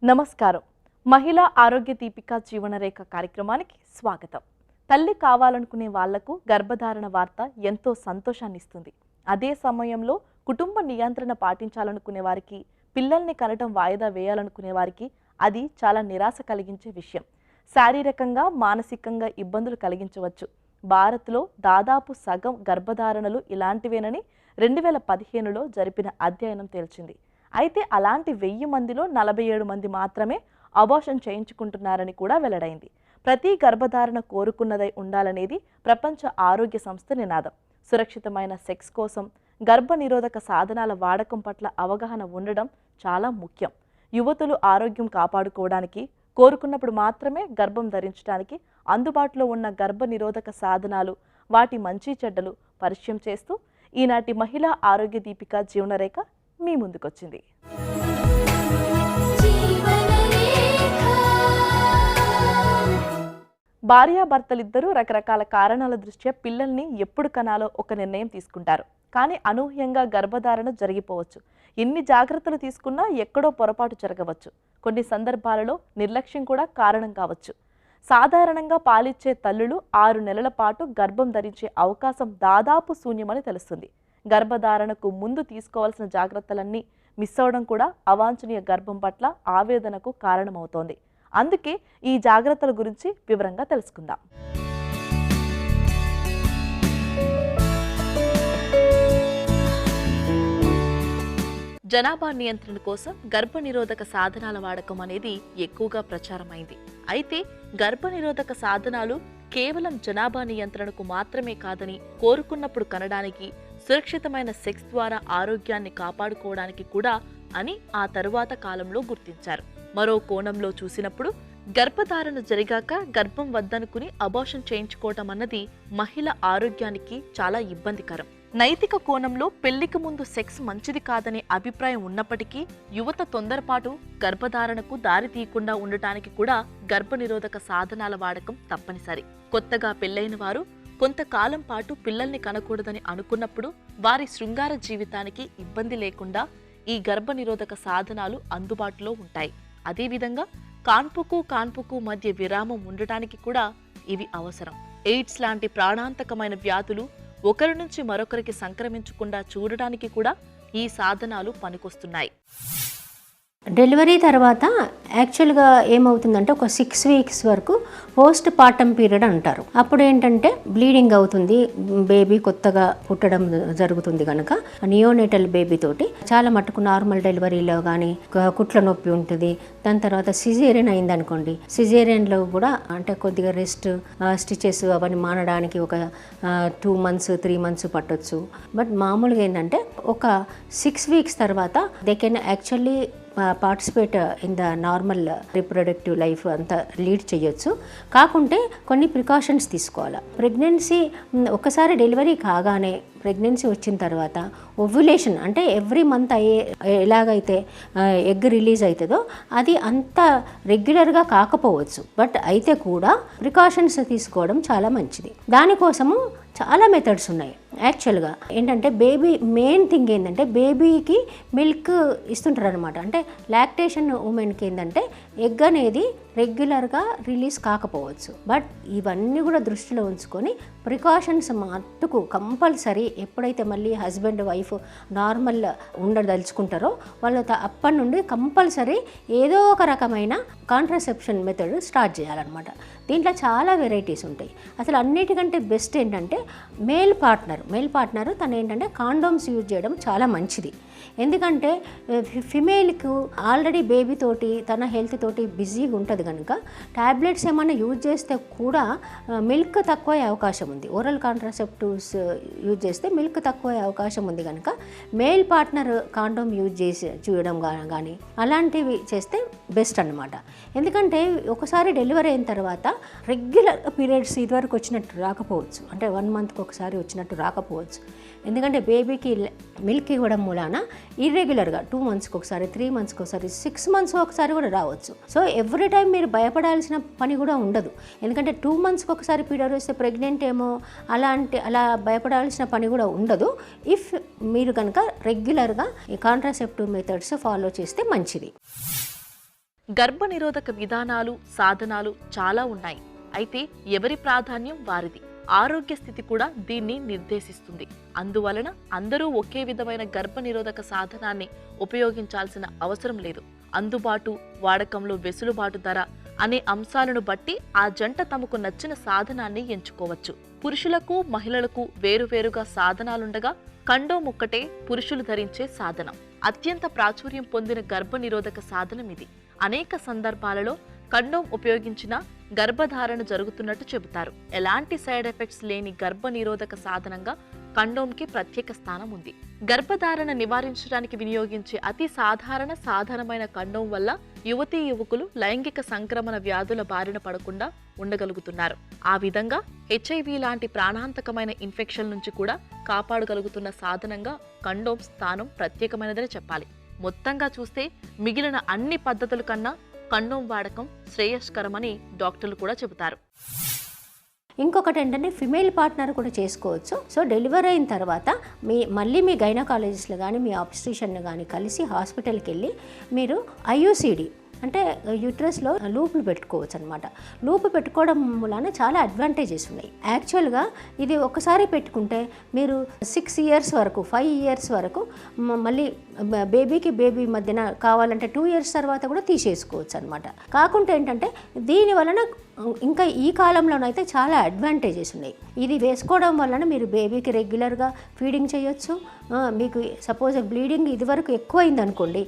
నమస్కారం. మహిళా ఆరోగ్య దీపిక జీవనరేఖ కార్యక్రమానికి స్వాగతం. తల్లి కావాలనుకునే వాళ్లకు గర్భధారణ వార్త ఎంతో సంతోషాన్ని ఇస్తుంది. అదే సమయంలో కుటుంబ నియంత్రణ పాటించాలనుకునే వారికి, పిల్లల్ని కనటం వాయిదా వేయాలనుకునే వారికి అది చాలా నిరాశ కలిగించే విషయం. శారీరకంగా, మానసికంగా ఇబ్బందులు కలిగించవచ్చు. భారత్లో దాదాపు సగం గర్భధారణలు ఇలాంటివేనని 2015లో జరిపిన అధ్యయనం తేల్చింది. అయితే అలాంటి 1000 మందిలో 47 మంది మాత్రమే అబార్షన్ చేయించుకుంటున్నారని కూడా వెల్లడైంది. ప్రతి గర్భధారణ కోరుకున్నదై ఉండాలనేది ప్రపంచ ఆరోగ్య సంస్థ నినాదం. సురక్షితమైన సెక్స్ కోసం గర్భనిరోధక సాధనాల వాడకం పట్ల అవగాహన ఉండడం చాలా ముఖ్యం. యువతులు ఆరోగ్యం కాపాడుకోవడానికి, కోరుకున్నప్పుడు మాత్రమే గర్భం ధరించడానికి అందుబాటులో ఉన్న గర్భనిరోధక సాధనాలు, వాటి మంచి చెడ్డలు పరిచయం చేస్తూ ఈనాటి మహిళా ఆరోగ్య దీపిక జీవనరేఖ మీ ముందుకొచ్చింది. భార్యాభర్తలిద్దరూ రకరకాల కారణాల దృష్ట్యా పిల్లల్ని ఎప్పుడు కనాలో ఒక నిర్ణయం తీసుకుంటారు. కానీ అనూహ్యంగా గర్భధారణ జరిగిపోవచ్చు. ఎన్ని జాగ్రత్తలు తీసుకున్నా ఎక్కడో పొరపాటు జరగవచ్చు. కొన్ని సందర్భాలలో నిర్లక్ష్యం కూడా కారణం కావచ్చు. సాధారణంగా పాలిచ్చే తల్లులు 6 నెలల పాటు గర్భం ధరించే అవకాశం దాదాపు శూన్యమని తెలుస్తుంది. గర్భధారణకు ముందు తీసుకోవాల్సిన జాగ్రత్తలన్నీ మిస్ అవడం కూడా అవాంఛనీయ గర్భం పట్ల ఆవేదనకు కారణమవుతోంది. అందుకే ఈ జాగ్రత్తల గురించి వివరంగా తెలుసుకుందాం. జనాభా నియంత్రణ కోసం గర్భనిరోధక సాధనాల వాడకం అనేది ఎక్కువగా ప్రచారమైంది. అయితే గర్భనిరోధక సాధనాలు కేవలం జనాభా నియంత్రణకు మాత్రమే కాదని, కోరుకున్నప్పుడు కనడానికి, సురక్షితమైన సెక్స్ ద్వారా ఆరోగ్యాన్ని కాపాడుకోవడానికి కూడా అని ఆ తరువాత కాలంలో గుర్తించారు. మరో కోణంలో చూసినప్పుడు గర్భధారణ జరిగాక గర్భం వద్దనుకుని అబార్షన్ చేయించుకోవటం అన్నది మహిళ ఆరోగ్యానికి చాలా ఇబ్బందికరం. నైతిక కోణంలో పెళ్లికి ముందు సెక్స్ మంచిది కాదనే అభిప్రాయం ఉన్నప్పటికీ యువత తొందరపాటు గర్భధారణకు దారి తీయకుండా ఉండటానికి కూడా గర్భనిరోధక సాధనాల వాడకం తప్పనిసరి. కొత్తగా పెళ్లైన వారు కొంతకాలం పాటు పిల్లల్ని కనకూడదని అనుకున్నప్పుడు వారి శృంగార జీవితానికి ఇబ్బంది లేకుండా ఈ గర్భనిరోధక సాధనాలు అందుబాటులో ఉంటాయి. అదేవిధంగా కాన్పుకు మధ్య విరామం ఉండటానికి కూడా ఇవి అవసరం. ఎయిడ్స్ లాంటి ప్రాణాంతకమైన వ్యాధులు ఒకరి నుంచి మరొకరికి సంక్రమించకుండా చూడడానికి కూడా ఈ సాధనాలు పనికొస్తున్నాయి. డెలివరీ తర్వాత యాక్చువల్గా ఏమవుతుందంటే ఒక 6 వీక్స్ వరకు పోస్ట్ పార్టమ్ పీరియడ్ అంటారు. అప్పుడు ఏంటంటే బ్లీడింగ్ అవుతుంది, బేబీ కొత్తగా పుట్టడం జరుగుతుంది కనుక నియోనేటల్ బేబీ తోటి చాలా మటుకు నార్మల్ డెలివరీలో కానీ కుట్ల నొప్పి ఉంటుంది. దాని తర్వాత సిజేరియన్ అయిందనుకోండి, సిజేరియన్లో కూడా అంటే కొద్దిగా రెస్ట్, స్టిచెస్ అవన్నీ మానడానికి ఒక 2 మంత్స్ 3 మంత్స్ పట్టొచ్చు. బట్ మామూలుగా ఏంటంటే ఒక 6 వీక్స్ తర్వాత they can actually participate in the normal reproductive life అంతా లీడ్ చేయొచ్చు. కాకుంటే కొన్ని ప్రికాషన్స్ తీసుకోవాలి. ప్రెగ్నెన్సీ ఒకసారి డెలివరీ కాగానే ప్రెగ్నెన్సీ వచ్చిన తర్వాత ఓవ్యులేషన్ అంటే ఎవ్రీ మంత్ ఎలాగైతే ఎగ్ రిలీజ్ అవుతుందో అది అంత రెగ్యులర్గా కాకపోవచ్చు. బట్ అయితే కూడా ప్రికాషన్స్ తీసుకోవడం చాలా మంచిది. దానికోసము చాలా మెథడ్స్ ఉన్నాయి. యాక్చువల్గా ఏంటంటే బేబీ మెయిన్ థింగ్ ఏంటంటే బేబీకి మిల్క్ ఇస్తుంటారు అనమాట. అంటే లాక్టేషన్ ఉమెన్కి ఏంటంటే ఎగ్ అనేది రెగ్యులర్గా రిలీజ్ కాకపోవచ్చు. బట్ ఇవన్నీ కూడా దృష్టిలో ఉంచుకొని ప్రికాషన్స్ మట్టుకు కంపల్సరీ ఎప్పుడైతే మళ్ళీ హస్బెండ్ వైఫ్ నార్మల్ ఉండదలుచుకుంటారో వాళ్ళు అప్పటి నుండి కంపల్సరీ ఏదో ఒక రకమైన కాంట్రాసెప్షన్ మెథడ్ స్టార్ట్ చేయాలన్నమాట. దీంట్లో చాలా వెరైటీస్ ఉంటాయి. అసలు అన్నిటికంటే బెస్ట్ ఏంటంటే మేల్ పార్ట్నర్ తను ఏంటంటే కాండోమ్స్ యూజ్ చేయడం చాలా మంచిది. ఎందుకంటే ఫిమేల్కు ఆల్రెడీ బేబీ తోటి తన హెల్త్ తోటి బిజీగా ఉంటుంది కనుక ట్యాబ్లెట్స్ ఏమైనా యూజ్ చేస్తే కూడా మిల్క్ తక్కువ అవకాశం ఉంది. ఓరల్ కాంట్రాసెప్టివ్స్ యూజ్ చేస్తే మిల్క్ తక్కువ అవకాశం ఉంది కనుక మేల్ పార్ట్నర్ కాండోమ్ యూజ్ చేసి చూడడం కానీ అలాంటివి చేస్తే బెస్ట్ అన్నమాట. ఎందుకంటే ఒకసారి డెలివరీ అయిన తర్వాత రెగ్యులర్ పీరియడ్స్ ఇదివరకు వచ్చినట్టు రాకపోవచ్చు. అంటే 1 మంత్కి ఒకసారి వచ్చినట్టు రాకపోవచ్చు. ఎందుకంటే బేబీకి మిల్క్ ఇవ్వడం మూలాన ఇర్రెగ్యులర్గా 2 మంత్స్కి ఒకసారి, 3 మంత్స్కి ఒకసారి, 6 మంత్స్ ఒకసారి కూడా రావచ్చు. సో ఎవ్రీ టైం మీరు భయపడాల్సిన పని కూడా ఉండదు. ఎందుకంటే 2 మంత్స్కి ఒకసారి పీరియడ్ వస్తే ప్రెగ్నెంట్ ఏమో అలా భయపడాల్సిన పని కూడా ఉండదు. ఇఫ్ మీరు కనుక రెగ్యులర్గా ఈ కాంట్రాసెప్టివ్ మెథడ్స్ ఫాలో చేస్తే మంచిది. గర్భనిరోధక విధానాలు, సాధనాలు చాలా ఉన్నాయి. అయితే ఎవరి ప్రాధాన్యం వారిది. ఆరోగ్య స్థితి కూడా దీన్ని నిర్దేశిస్తుంది. అందువలన అందరూ ఒకే విధమైన గర్భనిరోధక సాధనాన్ని ఉపయోగించాల్సిన అవసరం లేదు. అందుబాటు, వాడకంలో వెసులుబాటు ధర అనే అంశాలను బట్టి ఆ జంట తమకు నచ్చిన సాధనాన్ని ఎంచుకోవచ్చు. పురుషులకు, మహిళలకు వేరువేరుగా సాధనాలుండగా కండోమ్ ఒక్కటే పురుషులు ధరించే సాధనం. అత్యంత ప్రాచుర్యం పొందిన గర్భనిరోధక సాధనం ఇది. అనేక సందర్భాలలో కండోమ్ ఉపయోగించిన గర్భధారణ జరుగుతున్నట్టు చెబుతారు. ఎలాంటి సైడ్ ఎఫెక్ట్స్ లేని గర్భనిరోధక సాధనంగా కండోమ్కి ప్రత్యేక స్థానం ఉంది. గర్భధారణ నివారించడానికి వినియోగించే అతి సాధారణ సాధనమైన కండోమ్ వల్ల యువతీ యువకులు లైంగిక సంక్రమణ వ్యాధుల బారిన పడకుండా ఉండగలుగుతున్నారు. ఆ విధంగా HIV లాంటి ప్రాణాంతకమైన ఇన్ఫెక్షన్ నుంచి కూడా కాపాడగలుగుతున్న సాధనంగా కండోమ్ స్థానం ప్రత్యేకమైనదని చెప్పాలి. మొత్తంగా చూస్తే మిగిలిన అన్ని పద్ధతుల కన్నా కండోమ్ వాడకం శ్రేయస్కరమని డాక్టర్లు కూడా చెబుతారు. ఇంకొకటి ఏంటంటే ఫిమేల్ పార్ట్నర్ కూడా చేసుకోవచ్చు. సో డెలివరీ అయిన తర్వాత మళ్ళీ మీ గైనకాలజిస్ట్లు కానీ మీ ఆబ్స్టిషియన్ కానీ కలిసి హాస్పిటల్కి వెళ్ళి మీరు IUCD అంటే యూట్రస్లో లూప్లు పెట్టుకోవచ్చు అనమాట. లూప్ పెట్టుకోవడం వలన చాలా అడ్వాంటేజెస్ ఉన్నాయి. యాక్చువల్గా ఇది ఒకసారి పెట్టుకుంటే మీరు 6 ఇయర్స్ వరకు 5 ఇయర్స్ వరకు మళ్ళీ బేబీ మధ్యన కావాలంటే 2 ఇయర్స్ తర్వాత కూడా తీసేసుకోవచ్చు అనమాట. కాకుంటే ఏంటంటే దీని వలన ఇంకా ఈ కాలంలోనైతే చాలా అడ్వాంటేజెస్ ఉన్నాయి. ఇది వేసుకోవడం వలన మీరు బేబీకి రెగ్యులర్గా ఫీడింగ్ చేయొచ్చు. మీకు సపోజ్ బ్లీడింగ్ ఇదివరకు ఎక్కువైంది అనుకోండి,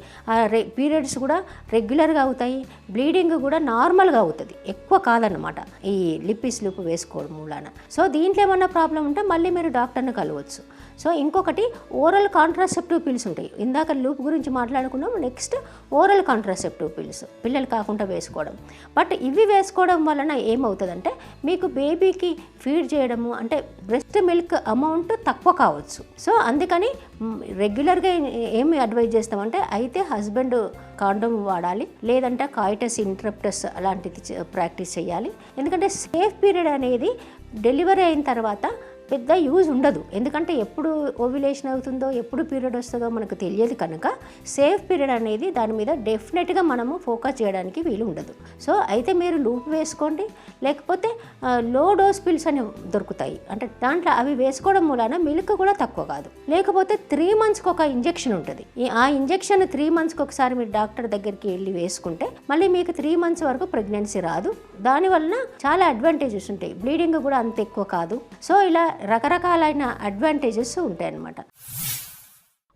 పీరియడ్స్ కూడా రెగ్యులర్గా అవుతాయి, బ్లీడింగ్ కూడా నార్మల్గా అవుతుంది, ఎక్కువ కాదనమాట ఈ లిప్పిస్ లూప్ వేసుకోవడం మూలాన. సో దీంట్లో ఏమన్నా ప్రాబ్లం ఉంటే మళ్ళీ మీరు డాక్టర్ని కలవచ్చు. సో ఇంకొకటి ఓరల్ కాంట్రాసెప్టివ్ పిల్స్ ఉంటాయి. ఇందాక లూప్ గురించి మాట్లాడుకున్నాం. నెక్స్ట్ ఓరల్ కాంట్రాసెప్టివ్ పిల్స్ పిల్లలు కాకుండా వేసుకోవడం. బట్ ఇవి వేసుకోవడం వలన ఏమవుతుందంటే మీకు బేబీకి ఫీడ్ చేయడము అంటే బ్రెస్ట్ మిల్క్ అమౌంట్ తక్కువ కావచ్చు. సో అందుకని రెగ్యులర్గా ఏమి అడ్వైజ్ చేస్తామంటే అయితే హస్బెండ్ కాండోమ్ వాడాలి, లేదంటే కాయిటస్ ఇంటరప్టస్ అలాంటిది ప్రాక్టీస్ చేయాలి. ఎందుకంటే సేఫ్ పీరియడ్ అనేది డెలివరీ అయిన తర్వాత పెద్ద యూజ్ ఉండదు. ఎందుకంటే ఎప్పుడు ఓవ్యులేషన్ అవుతుందో ఎప్పుడు పీరియడ్ వస్తుందో మనకు తెలియదు కనుక సేఫ్ పీరియడ్ అనేది దాని మీద డెఫినెట్గా మనము ఫోకస్ చేయడానికి వీలు ఉండదు. సో అయితే మీరు లూప్ వేసుకోండి, లేకపోతే లో డోస్ పిల్స్ అని దొరుకుతాయి. అంటే దాంట్లో అవి వేసుకోవడం మూలాన మిల్క్ కూడా తక్కువ కాదు. లేకపోతే 3 మంత్స్కి ఒక ఇంజెక్షన్ ఉంటుంది. ఆ ఇంజెక్షన్ 3 మంత్స్కి ఒకసారి మీరు డాక్టర్ దగ్గరికి వెళ్ళి వేసుకుంటే మళ్ళీ మీకు 3 మంత్స్ వరకు ప్రెగ్నెన్సీ రాదు. దానివల్ల చాలా అడ్వాంటేజెస్ ఉంటాయి. బ్లీడింగ్ కూడా అంత ఎక్కువ కాదు. సో ఇలా రకరకాలైన అడ్వాంటేజెస్ ఉంటాయన్నమాట.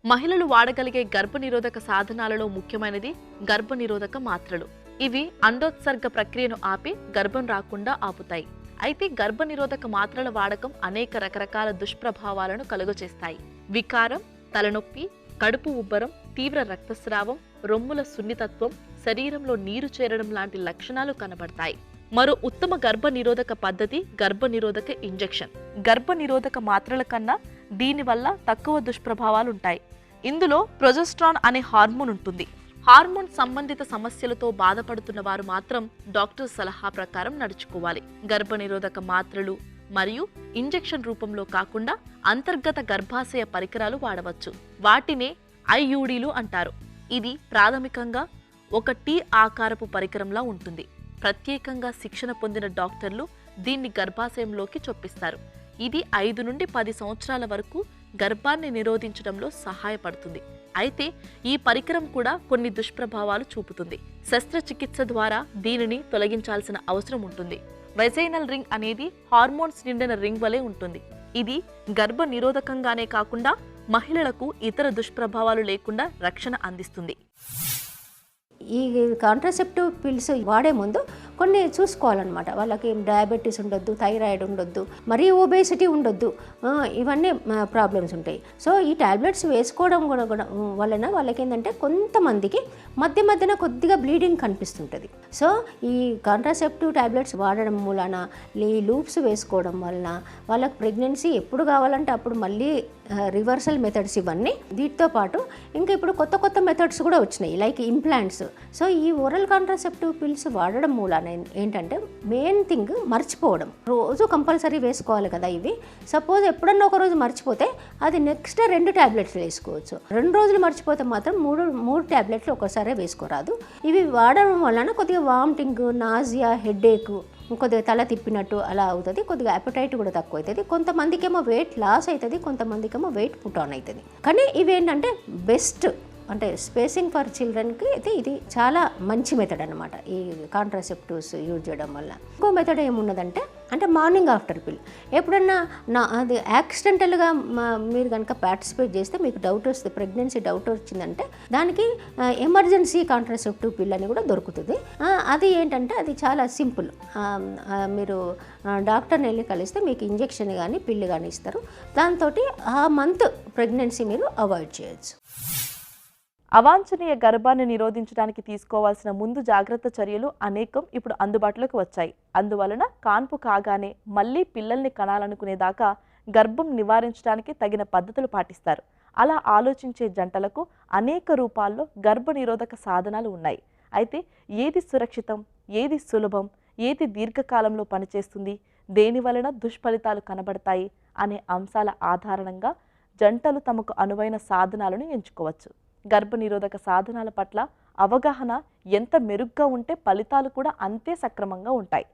మహిళలు వాడగలిగే గర్భనిరోధక సాధనాలలో ముఖ్యమైనది గర్భనిరోధక మాత్రలు. ఇవి అండోత్సర్గ ప్రక్రియను ఆపి గర్భం రాకుండా ఆపుతాయి. అయితే గర్భనిరోధక మాత్రల వాడకం అనేక రకరకాల దుష్ప్రభావాలను కలుగచేస్తాయి. వికారం, తలనొప్పి, కడుపు ఉబ్బరం, తీవ్ర రక్తస్రావం, రొమ్ముల సున్నితత్వం, శరీరంలో నీరు చేరడం లాంటి లక్షణాలు కనబడతాయి. మరో ఉత్తమ గర్భనిరోధక పద్ధతి గర్భనిరోధక ఇంజెక్షన్. గర్భనిరోధక మాత్రల కన్నా దీనివల్ల తక్కువ దుష్ప్రభావాలుంటాయి. ఇందులో ప్రొజెస్ట్రాన్ అనే హార్మోన్ ఉంటుంది. హార్మోన్ సంబంధిత సమస్యలతో బాధపడుతున్న వారు మాత్రం డాక్టర్ సలహా ప్రకారం నడుచుకోవాలి. గర్భనిరోధక మాత్రలు మరియు ఇంజెక్షన్ రూపంలో కాకుండా అంతర్గత గర్భాశయ పరికరాలు వాడవచ్చు. వాటినే IUDలు అంటారు. ఇది ప్రాథమికంగా ఒక T ఆకారపు పరికరంలా ఉంటుంది. ప్రత్యేకంగా శిక్షణ పొందిన డాక్టర్లు దీన్ని గర్భాశయంలోకి చొప్పిస్తారు. ఇది 5 నుండి 10 సంవత్సరాల వరకు గర్భాన్ని నిరోధించడంలో సహాయపడుతుంది. అయితే ఈ పరికరం కూడా కొన్ని దుష్ప్రభావాలు చూపుతుంది. శస్త్రచికిత్స ద్వారా దీనిని తొలగించాల్సిన అవసరం ఉంటుంది. వెజైనల్ రింగ్ అనేది హార్మోన్స్ నిండిన రింగ్ వలె ఉంటుంది. ఇది గర్భ నిరోధకంగానే కాకుండా మహిళలకు ఇతర దుష్ప్రభావాలు లేకుండా రక్షణ అందిస్తుంది. ఈ కాంట్రాసెప్టివ్ పిల్స్ వాడే ముందు కొన్ని చూసుకోవాలన్నమాట. వాళ్ళకి డయాబెటీస్ ఉండొద్దు, థైరాయిడ్ ఉండొద్దు, మరీ ఒబేసిటీ ఉండొద్దు, ఇవన్నీ ప్రాబ్లమ్స్ ఉంటాయి. సో ఈ టాబ్లెట్స్ వేసుకోవడం కూడా వలన వాళ్ళకి ఏంటంటే కొంతమందికి మధ్యన కొద్దిగా బ్లీడింగ్ కనిపిస్తుంటుంది. సో ఈ కాంట్రాసెప్టివ్ టాబ్లెట్స్ వాడడం మూలన ఈ లూప్స్ వేసుకోవడం వలన వాళ్ళకి ప్రెగ్నెన్సీ ఎప్పుడు కావాలంటే అప్పుడు మళ్ళీ రివర్సల్ మెథడ్స్ ఇవన్నీ. వీటితో పాటు ఇంకా ఇప్పుడు కొత్త కొత్త మెథడ్స్ కూడా వచ్చినాయి, లైక్ ఇంప్లాంట్స్. సో ఈ ఓరల్ కాంట్రాసెప్టివ్ పిల్స్ వాడడం మూలాన ఏంటంటే మెయిన్ థింగ్ మర్చిపోవడం. రోజు కంపల్సరీ వేసుకోవాలి కదా ఇవి. సపోజ్ ఎప్పుడన్నా ఒక రోజు మర్చిపోతే అది నెక్స్ట్ 2 ట్యాబ్లెట్లు వేసుకోవచ్చు. 2 రోజులు మర్చిపోతే మాత్రం 3 ట్యాబ్లెట్లు ఒకసారి వేసుకోరాదు. ఇవి వాడడం వలన కొద్దిగా వామిటింగ్, నాజియా, హెడేక్, కొద్దిగా తల తిప్పినట్టు అలా అవుతుంది. కొద్దిగా అపెటైట్ కూడా తక్కువ అవుతుంది. కొంతమందికి ఏమో వెయిట్ లాస్ అవుతుంది, కొంతమందికి ఏమో వెయిట్ పుట్ ఆన్ అవుతుంది. కానీ ఇవి ఏంటంటే బెస్ట్, అంటే స్పేసింగ్ ఫర్ చిల్డ్రన్కి అయితే ఇది చాలా మంచి మెథడ్ అనమాట, ఈ కాంట్రాసెప్టివ్స్ యూజ్ చేయడం వల్ల. ఇంకో మెథడ్ ఏమున్నదంటే అంటే మార్నింగ్ ఆఫ్టర్ పిల్. ఎప్పుడన్నా అది యాక్సిడెంటల్గా మీరు కనుక పార్టిసిపేట్ చేస్తే మీకు డౌట్ వస్తుంది, ప్రెగ్నెన్సీ డౌట్ వచ్చిందంటే దానికి ఎమర్జెన్సీ కాంట్రాసెప్టివ్ పిల్ అని కూడా దొరుకుతుంది. అది ఏంటంటే అది చాలా సింపుల్. మీరు డాక్టర్ని వెళ్ళి కలిస్తే మీకు ఇంజెక్షన్ కానీ పిల్లు కానీ ఇస్తారు. దాంతో ఆ మంత్ ప్రెగ్నెన్సీ మీరు అవాయిడ్ చేయొచ్చు. అవాంఛనీయ గర్భాన్ని నిరోధించడానికి తీసుకోవాల్సిన ముందు జాగ్రత్త చర్యలు అనేకం ఇప్పుడు అందుబాటులోకి వచ్చాయి. అందువలన కాన్పు కాగానే మళ్ళీ పిల్లల్ని కనాలనుకునేదాకా గర్భం నివారించడానికి తగిన పద్ధతులు పాటిస్తారు. అలా ఆలోచించే జంటలకు అనేక రూపాల్లో గర్భ నిరోధక సాధనాలు ఉన్నాయి. అయితే ఏది సురక్షితం, ఏది సులభం, ఏది దీర్ఘకాలంలో పనిచేస్తుంది, దేని వలన దుష్ఫలితాలు కనబడతాయి అనే అంశాల ఆధారంగా జంటలు తమకు అనువైన సాధనాలను ఎంచుకోవచ్చు. గర్భనిరోధక సాధనాల పట్ల అవగాహన ఎంత మెరుగ్గా ఉంటే ఫలితాలు కూడా అంతే సక్రమంగా ఉంటాయి.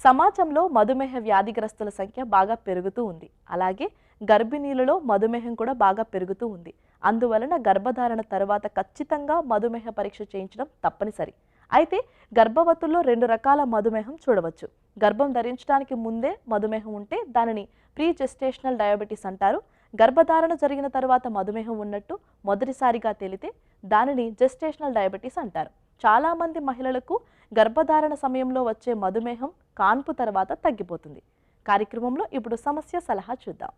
సమాజంలో మధుమేహ వ్యాధిగ్రస్తుల సంఖ్య బాగా పెరుగుతూ ఉంది. అలాగే గర్భిణీలలో మధుమేహం కూడా బాగా పెరుగుతూ ఉంది. అందువలన గర్భధారణ తర్వాత ఖచ్చితంగా మధుమేహ పరీక్ష చేయించడం తప్పనిసరి. అయితే గర్భవతుల్లో 2 రకాల మధుమేహం చూడవచ్చు. గర్భం ధరించడానికి ముందే మధుమేహం ఉంటే దానిని ప్రీ జెస్టేషనల్ డయాబెటీస్ అంటారు. గర్భధారణ జరిగిన తర్వాత మధుమేహం ఉన్నట్టు మొదటిసారిగా తేలితే దానిని జెస్టేషనల్ డయాబెటీస్ అంటారు. చాలామంది మహిళలకు గర్భధారణ సమయంలో వచ్చే మధుమేహం కాన్పు తర్వాత తగ్గిపోతుంది. కార్యక్రమంలో ఇప్పుడు సమస్య సలహా చూద్దాం.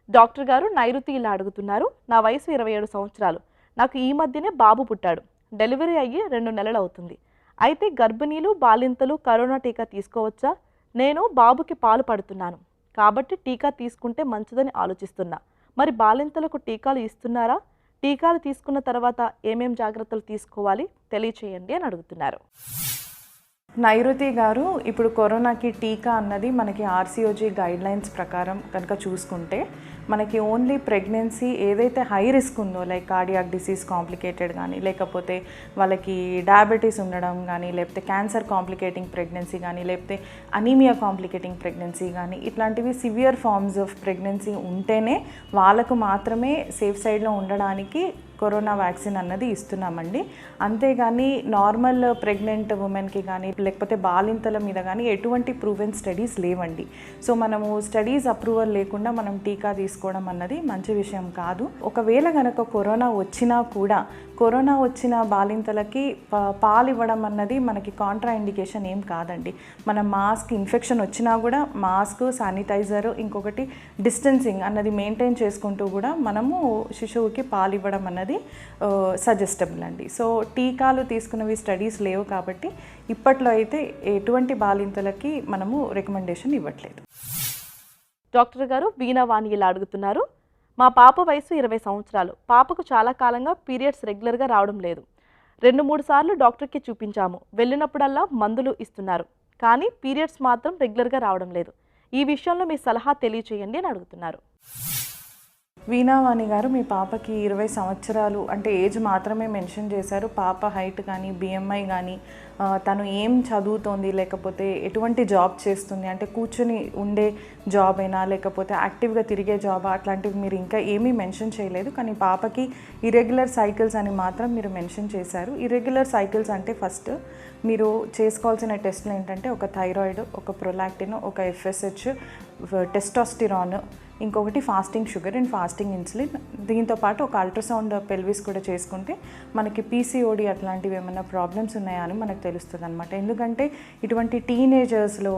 డాక్టర్ గారు, నైరుతి ఇలా అడుగుతున్నారు. నా వయసు 27 సంవత్సరాలు. నాకు ఈ మధ్యనే బాబు పుట్టాడు. డెలివరీ అయ్యి 2 నెలలు అవుతుంది. అయితే గర్భిణీలు, బాలింతలు కరోనా టీకా తీసుకోవచ్చా? నేను బాబుకి పాలు పడుతున్నాను కాబట్టి టీకా తీసుకుంటే మంచిదని ఆలోచిస్తున్నా. మరి బాలింతలకు టీకాలు ఇస్తున్నారా? టీకాలు తీసుకున్న తర్వాత ఏమేం జాగ్రత్తలు తీసుకోవాలి తెలియచేయండి అని అడుగుతున్నారు. నైరుతి గారు, ఇప్పుడు కరోనాకి టీకా అన్నది మనకి ఆర్సిఓజీ గైడ్లైన్స్ ప్రకారం కనుక చూసుకుంటే మనకి ఓన్లీ ప్రెగ్నెన్సీ ఏదైతే హై రిస్క్ ఉందో, లైక్ కార్డియాక్ డిసీజ్ కాంప్లికేటెడ్ కానీ, లేకపోతే వాళ్ళకి డయాబెటీస్ ఉండడం కానీ, లేకపోతే క్యాన్సర్ కాంప్లికేటింగ్ ప్రెగ్నెన్సీ కానీ, లేకపోతే అనీమియా కాంప్లికేటింగ్ ప్రెగ్నెన్సీ కానీ, ఇట్లాంటివి సివియర్ ఫార్మ్స్ ఆఫ్ ప్రెగ్నెన్సీ ఉంటేనే వాళ్ళకు మాత్రమే సేఫ్ సైడ్లో ఉండడానికి కరోనా వ్యాక్సిన్ అన్నది ఇస్తున్నామండి. అంతేగాని నార్మల్ ప్రెగ్నెంట్ ఉమెన్కి కానీ, లేకపోతే బాలింతల మీద కానీ ఎటువంటి ప్రూవెన్ స్టడీస్ లేవండి. సో మనము స్టడీస్ అప్రూవల్ లేకుండా మనం టీకా తీసుకోవడం అన్నది మంచి విషయం కాదు. ఒకవేళ కనుక కరోనా వచ్చినా కూడా కరోనా వచ్చిన బాలింతలకి పాలు ఇవ్వడం అన్నది మనకి కాంట్రా ఇండికేషన్ ఏం కాదండి. మనం మాస్క్, ఇన్ఫెక్షన్ వచ్చినా కూడా మాస్క్, శానిటైజర్, ఇంకొకటి డిస్టెన్సింగ్ అన్నది మెయింటైన్ చేసుకుంటూ కూడా మనము శిశువుకి పాలు ఇవ్వడం అన్నది సజెస్టబుల్ అండి. సో టీకాలు తీసుకున్నవి స్టడీస్ లేవు కాబట్టి ఇప్పట్లో అయితే ఎటువంటి బాలింతలకి మనము రికమెండేషన్ ఇవ్వట్లేదు. డాక్టర్ గారు, వీణావాణి ఇలా అడుగుతున్నారు. మా పాప వయసు 20 సంవత్సరాలు. పాపకు చాలా కాలంగా పీరియడ్స్ రెగ్యులర్గా రావడం లేదు. 2-3 సార్లు డాక్టర్కి చూపించాము. వెళ్ళినప్పుడల్లా మందులు ఇస్తున్నారు, కానీ పీరియడ్స్ మాత్రం రెగ్యులర్గా రావడం లేదు. ఈ విషయంలో మీ సలహా తెలియచేయండి అని అడుగుతున్నారు. వీణావాణి గారు, మీ పాపకి 20 సంవత్సరాలు అంటే ఏజ్ మాత్రమే మెన్షన్ చేశారు. పాప హైట్ కానీ, బిఎంఐ కానీ, తను ఏం చదువుతోంది, లేకపోతే ఎటువంటి జాబ్ చేస్తుంది, అంటే కూర్చొని ఉండే జాబ్ అయినా లేకపోతే యాక్టివ్గా తిరిగే జాబా, అట్లాంటివి మీరు ఇంకా ఏమీ మెన్షన్ చేయలేదు. కానీ పాపకి ఇర్రెగ్యులర్ సైకిల్స్ అని మాత్రం మీరు మెన్షన్ చేశారు. ఇర్రెగ్యులర్ సైకిల్స్ అంటే ఫస్ట్ మీరు చేసుకోవాల్సిన టెస్టులు ఏంటంటే ఒక థైరాయిడ్, ఒక ప్రొలాక్టిన్, ఒక ఎఫ్ఎస్హెచ్, టెస్టోస్టిరాన్, ఇంకొకటి fasting sugar and fasting insulin. దీంతోపాటు ఒక అల్ట్రాసౌండ్ పెల్విస్ కూడా చేసుకుంటే మనకి పీసీఓడి అట్లాంటివి ఏమైనా ప్రాబ్లమ్స్ ఉన్నాయా అని మనకు తెలుస్తుంది అనమాట. ఎందుకంటే ఇటువంటి టీనేజర్స్లో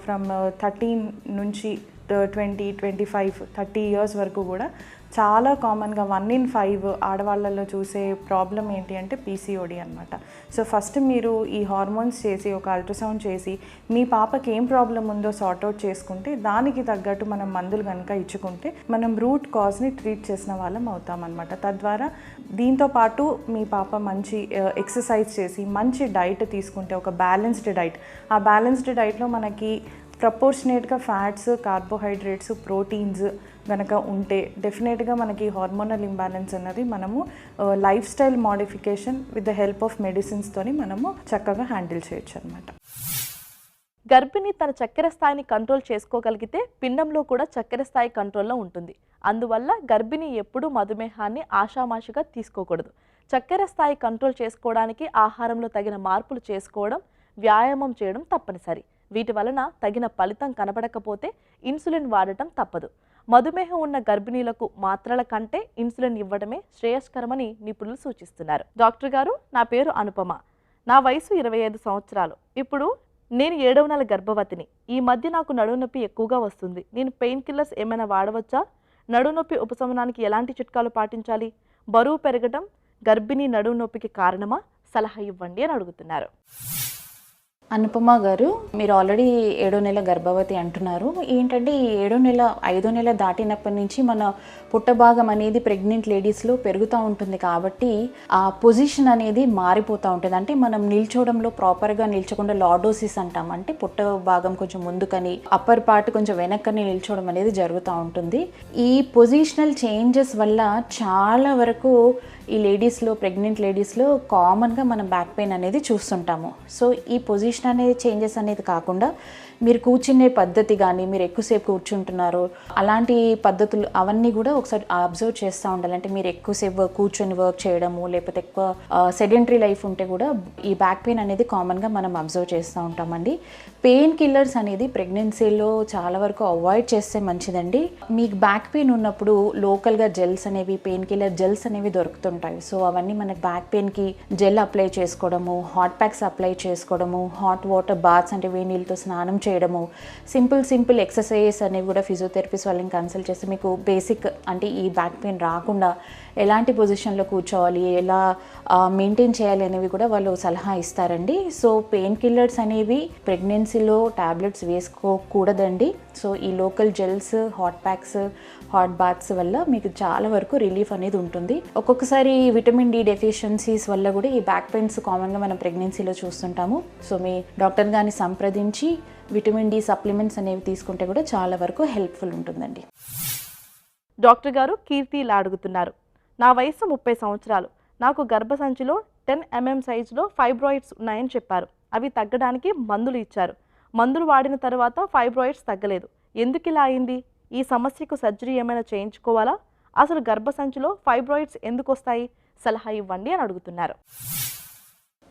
ఫ్రమ్ 13 నుంచి 20, 25, 30 ఇయర్స్ వరకు కూడా చాలా కామన్గా 1 in 5 ఆడవాళ్ళలో చూసే ప్రాబ్లం ఏంటి అంటే పీసీఓడి అనమాట. సో ఫస్ట్ మీరు ఈ హార్మోన్స్ చేసి ఒక అల్ట్రాసౌండ్ చేసి మీ పాపకి ఏం ప్రాబ్లం ఉందో సార్ట్అవుట్ చేసుకుంటే దానికి తగ్గట్టు మనం మందులు కనుక ఇచ్చుకుంటే మనం రూట్ కాజ్ని ట్రీట్ చేసిన వాళ్ళం అవుతామన్నమాట. తద్వారా దీంతో పాటు మీ పాప మంచి ఎక్సర్సైజ్ చేసి మంచి డైట్ తీసుకుంటే, ఒక బ్యాలెన్స్డ్ డైట్, ఆ బ్యాలెన్స్డ్ డైట్లో మనకి ప్రపోర్షనేట్గా ఫ్యాట్స్, కార్బోహైడ్రేట్స్, ప్రోటీన్స్ కనుక ఉంటే డెఫినెట్గా మనకి హార్మోనల్ ఇంబ్యాలెన్స్ అన్నది మనము life style modification with the help of మెడిసిన్స్తోని మనము చక్కగా హ్యాండిల్ చేయొచ్చు అనమాట. గర్భిణి తన చక్కెర స్థాయిని కంట్రోల్ చేసుకోగలిగితే పిండంలో కూడా చక్కెర స్థాయి కంట్రోల్లో ఉంటుంది. అందువల్ల గర్భిణి ఎప్పుడూ మధుమేహాన్ని ఆషామాషిగా తీసుకోకూడదు. చక్కెర స్థాయి కంట్రోల్ చేసుకోవడానికి ఆహారంలో తగిన మార్పులు చేసుకోవడం, వ్యాయామం చేయడం తప్పనిసరి. వీటి వలన తగిన ఫలితం కనబడకపోతే ఇన్సులిన్ వాడటం తప్పదు. మధుమేహం ఉన్న గర్భిణీలకు మాత్రల కంటే ఇన్సులిన్ ఇవ్వడమే శ్రేయస్కరమని నిపుణులు సూచిస్తున్నారు. డాక్టర్ గారు, నా పేరు అనుపమ. నా వయసు 25 సంవత్సరాలు. ఇప్పుడు నేను 7వ నెల గర్భవతిని. ఈ మధ్య నాకు నడుము నొప్పి ఎక్కువగా వస్తుంది. నేను పెయిన్ కిల్లర్స్ ఏమైనా వాడవచ్చా? నడుము నొప్పి ఉపశమనానికి ఎలాంటి చిట్కాలు పాటించాలి? బరువు పెరగడం గర్భిణీ నడుము నొప్పికి కారణమా? సలహా ఇవ్వండి అని అడుగుతున్నారు. అనుపమ గారు, మీరు ఆల్రెడీ 7వ నెల గర్భవతి అంటున్నారు. ఏంటంటే ఈ 7వ నెల 5వ నెల దాటినప్పటి నుంచి మన పుట్ట భాగం అనేది ప్రెగ్నెంట్ లేడీస్లో పెరుగుతూ ఉంటుంది కాబట్టి ఆ పొజిషన్ అనేది మారిపోతూ ఉంటుంది. అంటే మనం నిల్చోవడంలో ప్రాపర్గా నిల్చకుండా లార్డోసిస్ అంటాం. అంటే పుట్ట భాగం కొంచెం ముందుకని, అప్పర్ పార్ట్ కొంచెం వెనక్కని నిల్చోవడం అనేది జరుగుతూ ఉంటుంది. ఈ పొజిషనల్ చేంజెస్ వల్ల చాలా వరకు ఈ లేడీస్లో, ప్రెగ్నెంట్ లేడీస్లో కామన్గా మనం బ్యాక్ పెయిన్ అనేది చూస్తుంటాము. సో ఈ పొజిషన్ అనేది చేంజెస్ అనేది కాకుండా మీరు కూర్చునే పద్ధతి కానీ, మీరు ఎక్కువసేపు కూర్చుంటున్నారు అలాంటి పద్ధతులు అవన్నీ కూడా ఒకసారి అబ్జర్వ్ చేస్తూ ఉండాలి. అంటే మీరు ఎక్కువసేపు కూర్చొని వర్క్ చేయడము, లేకపోతే ఎక్కువ సెడెంటరీ లైఫ్ ఉంటే కూడా ఈ బ్యాక్ పెయిన్ అనేది కామన్గా మనం అబ్జర్వ్ చేస్తూ ఉంటామండి. పెయిన్ కిల్లర్స్ అనేది ప్రెగ్నెన్సీలో చాలా వరకు అవాయిడ్ చేస్తే మంచిదండి. మీకు బ్యాక్ పెయిన్ ఉన్నప్పుడు లోకల్గా జెల్స్ అనేవి, పెయిన్ కిల్లర్ జెల్స్ అనేవి దొరుకుతుంటాయి. సో అవన్నీ మనకి బ్యాక్ పెయిన్కి జెల్ అప్లై చేసుకోవడము, హాట్ ప్యాక్స్ అప్లై చేసుకోవడము, హాట్ వాటర్ బాత్స్ అంటే వేడి నీళ్ళతో స్నానం చేయడము, సింపుల్ ఎక్సర్సైజెస్ అనేవి కూడా ఫిజియోథెరపిస్ట్ వాళ్ళని కన్సల్ట్ చేస్తే మీకు బేసిక్ అంటే ఈ బ్యాక్ పెయిన్ రాకుండా ఎలాంటి పొజిషన్లో కూర్చోవాలి, ఎలా మెయింటైన్ చేయాలి అనేవి కూడా వాళ్ళు సలహా ఇస్తారండి. సో పెయిన్ కిల్లర్స్ అనేవి ప్రెగ్నెన్సీలో టాబ్లెట్స్ వేసుకోకూడదండి. సో ఈ local gels, hot packs, hot baths వల్ల మీకు చాలా వరకు రిలీఫ్ అనేది ఉంటుంది. ఒక్కొక్కసారి విటమిన్ డి డెఫిషియన్సీస్ వల్ల కూడా ఈ బ్యాక్ పెయిన్స్ కామన్గా మనం ప్రెగ్నెన్సీలో చూస్తుంటాము. సో మీ డాక్టర్ గారిని సంప్రదించి విటమిన్ డి సప్లిమెంట్స్ అనేవి తీసుకుంటే కూడా చాలా వరకు హెల్ప్ఫుల్ ఉంటుందండి. డాక్టర్ గారు, కీర్తి ఇలా అడుగుతున్నారు. నా వయసు 30 సంవత్సరాలు. నాకు గర్భసంచిలో 10 mm సైజులో ఫైబ్రాయిడ్స్ ఉన్నాయని చెప్పారు. అవి తగ్గడానికి మందులు ఇచ్చారు. మందులు వాడిన తర్వాత ఫైబ్రాయిడ్స్ తగ్గలేదు. ఎందుకు ఇలా అయింది? ఈ సమస్యకు సర్జరీ ఏమైనా చేయించుకోవాలా? అసలు గర్భసంచిలో ఫైబ్రాయిడ్స్ ఎందుకు వస్తాయి? సలహా ఇవ్వండి అని అడుగుతున్నారు.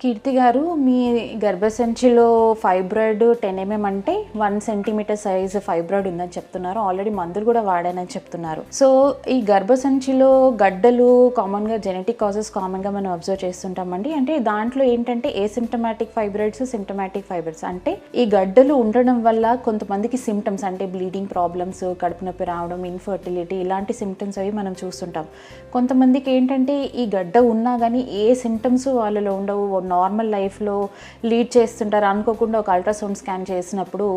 కీర్తి గారు, మీ గర్భసంచిలో ఫైబ్రాయిడ్ 10 mm అంటే 1 centimeter సైజు ఫైబ్రాయిడ్ ఉందని చెప్తున్నారు. ఆల్రెడీ మందులు కూడా వాడానని చెప్తున్నారు. సో ఈ గర్భసంచిలో గడ్డలు కామన్గా జెనెటిక్ కాజెస్ కామన్గా మనం అబ్జర్వ్ చేస్తుంటామండి. అంటే దాంట్లో ఏంటంటే ఏసిమ్టమాటిక్ ఫైబ్రాయిడ్స్, సింటమాటిక్ ఫైబ్రాయిడ్స్. అంటే ఈ గడ్డలు ఉండడం వల్ల కొంతమందికి సిమ్టమ్స్ అంటే బ్లీడింగ్ ప్రాబ్లమ్స్, కడుపు నొప్పి రావడం, ఇన్ఫర్టిలిటీ ఇలాంటి సిమ్టమ్స్ అవి మనం చూస్తుంటాం. కొంతమందికి ఏంటంటే ఈ గడ్డ ఉన్నా కానీ ఏ సిమ్టమ్స్ వాళ్ళలో ఉండవు, నార్మల్ లైఫ్లో లీడ్ చేస్తుంటారు. అనుకోకుండా ఒక అల్ట్రాసౌండ్ స్కాన్ చేసినప్పుడు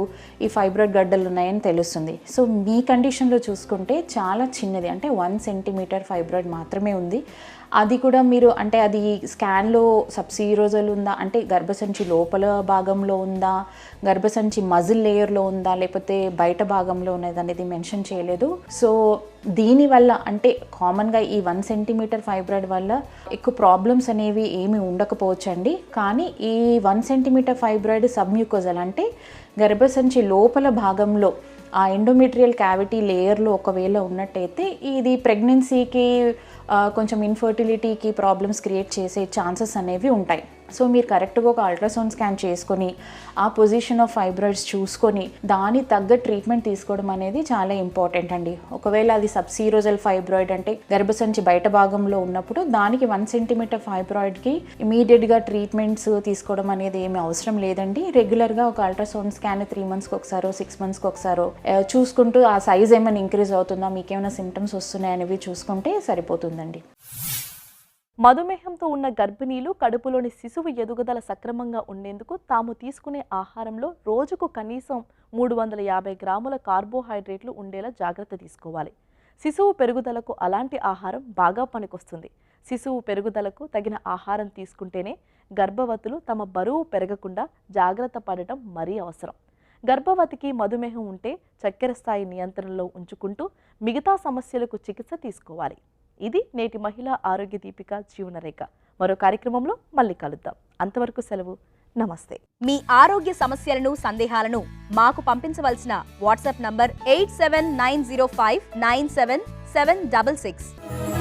ఈ ఫైబ్రాయిడ్ గడ్డలు ఉన్నాయని తెలుస్తుంది. సో మీ కండిషన్లో చూసుకుంటే చాలా చిన్నది, అంటే 1 centimeter ఫైబ్రాయిడ్ మాత్రమే ఉంది. అది కూడా మీరు అంటే అది స్కాన్లో సబ్సీరోజల్ ఉందా, అంటే గర్భసంచి లోపల భాగంలో ఉందా, గర్భసంచి మజిల్ లేయర్లో ఉందా, లేకపోతే బయట భాగంలో ఉన్నది అనేది మెన్షన్ చేయలేదు. సో దీనివల్ల అంటే కామన్గా ఈ 1 centimeter ఫైబ్రాయిడ్ వల్ల ఎక్కువ ప్రాబ్లమ్స్ అనేవి ఏమీ ఉండకపోవచ్చండి. కానీ ఈ 1 centimeter ఫైబ్రాయిడ్ సబ్మ్యూకోజల్ అంటే గర్భసంచి లోపల భాగంలో ఆ ఎండోమెట్రియల్ క్యావిటీ లేయర్లో ఒకవేళ ఉన్నట్టయితే ఇది ప్రెగ్నెన్సీకి కొంచెం ఇన్ఫర్టిలిటీకి ప్రాబ్లమ్స్ క్రియేట్ చేసే ఛాన్సెస్ అనేవి ఉంటాయి. సో మీరు కరెక్ట్గా ఒక అల్ట్రాసౌండ్ స్కాన్ చేసుకొని ఆ పొజిషన్ ఆఫ్ ఫైబ్రాయిడ్స్ చూసుకొని దాని తగ్గ ట్రీట్మెంట్ తీసుకోవడం అనేది చాలా ఇంపార్టెంట్ అండి. ఒకవేళ అది సబ్సీరోజల్ ఫైబ్రాయిడ్ అంటే గర్భసంచి బయట భాగంలో ఉన్నప్పుడు దానికి 1 సెంటీమీటర్ ఫైబ్రాయిడ్కి ఇమీడియట్గా ట్రీట్మెంట్స్ తీసుకోవడం అనేది ఏమీ అవసరం లేదండి. రెగ్యులర్గా ఒక అల్ట్రాసౌండ్ స్కాన్ 3 మంత్స్కి ఒకసారో 6 మంత్స్కి ఒకసారో చూసుకుంటూ ఆ సైజ్ ఏమైనా ఇంక్రీజ్ అవుతుందా, మీకేమైనా సిమ్టమ్స్ వస్తున్నాయనేవి చూసుకుంటే సరిపోతుందండి. మధుమేహంతో ఉన్న గర్భిణీలు కడుపులోని శిశువు ఎదుగుదల సక్రమంగా ఉండేందుకు తాము తీసుకునే ఆహారంలో రోజుకు కనీసం 350 గ్రాముల కార్బోహైడ్రేట్లు ఉండేలా జాగ్రత్త తీసుకోవాలి. శిశువు పెరుగుదలకు అలాంటి ఆహారం బాగా పనికొస్తుంది. శిశువు పెరుగుదలకు తగిన ఆహారం తీసుకుంటేనే గర్భవతులు తమ బరువు పెరగకుండా జాగ్రత్త పడటం మరీ అవసరం. గర్భవతికి మధుమేహం ఉంటే చక్కెర స్థాయి నియంత్రణలో ఉంచుకుంటూ మిగతా సమస్యలకు చికిత్స తీసుకోవాలి. ఇది నేటి మహిళా ఆరోగ్య దీపిక జీవనరేఖ. మరో కార్యక్రమంలో మళ్ళీ కలుద్దాం. అంతవరకు సెలవు. నమస్తే. మీ ఆరోగ్య సమస్యలను, సందేహాలను మాకు పంపించవలసిన వాట్సాప్ నంబర్ 8790597766.